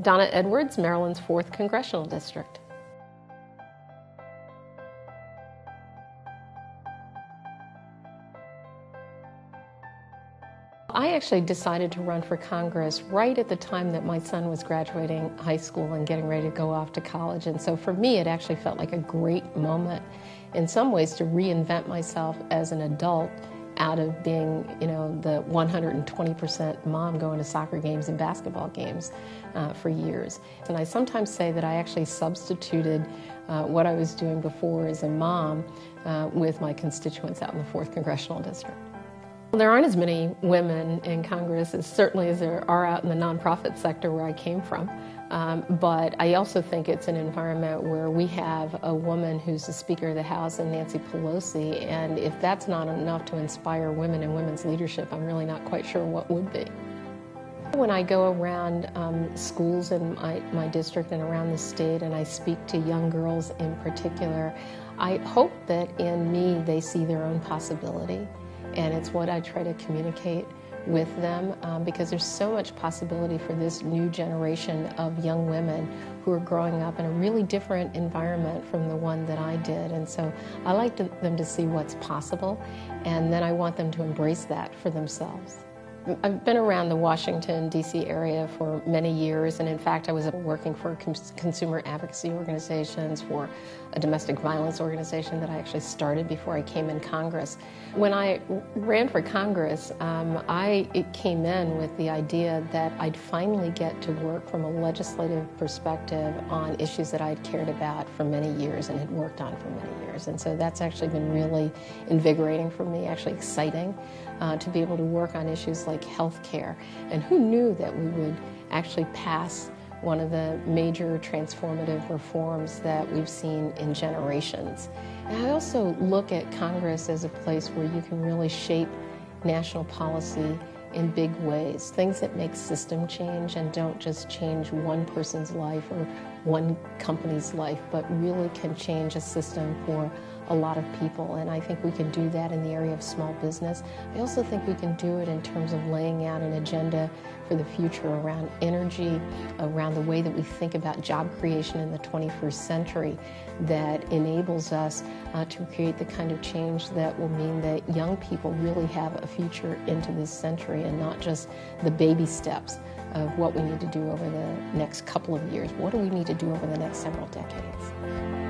Donna Edwards, Maryland's 4th Congressional District. I actually decided to run for Congress right at the time that my son was graduating high school and getting ready to go off to college. And so for me, it actually felt like a great moment in some ways to reinvent myself as an adult out of being, the 120% mom going to soccer games and basketball games for years. And I sometimes say that I actually substituted what I was doing before as a mom with my constituents out in the 4th Congressional District. There aren't as many women in Congress as certainly as there are out in the nonprofit sector where I came from. But I also think it's an environment where we have a woman who's the Speaker of the House and Nancy Pelosi, and if that's not enough to inspire women and women's leadership, I'm really not quite sure what would be. When I go around schools in my district and around the state and I speak to young girls in particular, I hope that in me they see their own possibility. And it's what I try to communicate with them because there's so much possibility for this new generation of young women who are growing up in a really different environment from the one that I did. And so I like them to see what's possible, and then I want them to embrace that for themselves. I've been around the Washington, D.C. area for many years, and in fact I was working for consumer advocacy organizations, for a domestic violence organization that I actually started before I came in Congress. When I ran for Congress, I came in with the idea that I'd finally get to work from a legislative perspective on issues that I'd cared about for many years and had worked on for many years. And so that's actually been really invigorating for me, actually exciting, to be able to work on issues like health care. And who knew that we would actually pass one of the major transformative reforms that we've seen in generations. And I also look at Congress as a place where you can really shape national policy in big ways, things that make system change and don't just change one person's life or one company's life, but really can change a system for a lot of people. And I think we can do that in the area of small business. I also think we can do it in terms of laying out an agenda for the future around energy, around the way that we think about job creation in the 21st century that enables us to create the kind of change that will mean that young people really have a future into this century and not just the baby steps of what we need to do over the next couple of years. What do we need to do over the next several decades?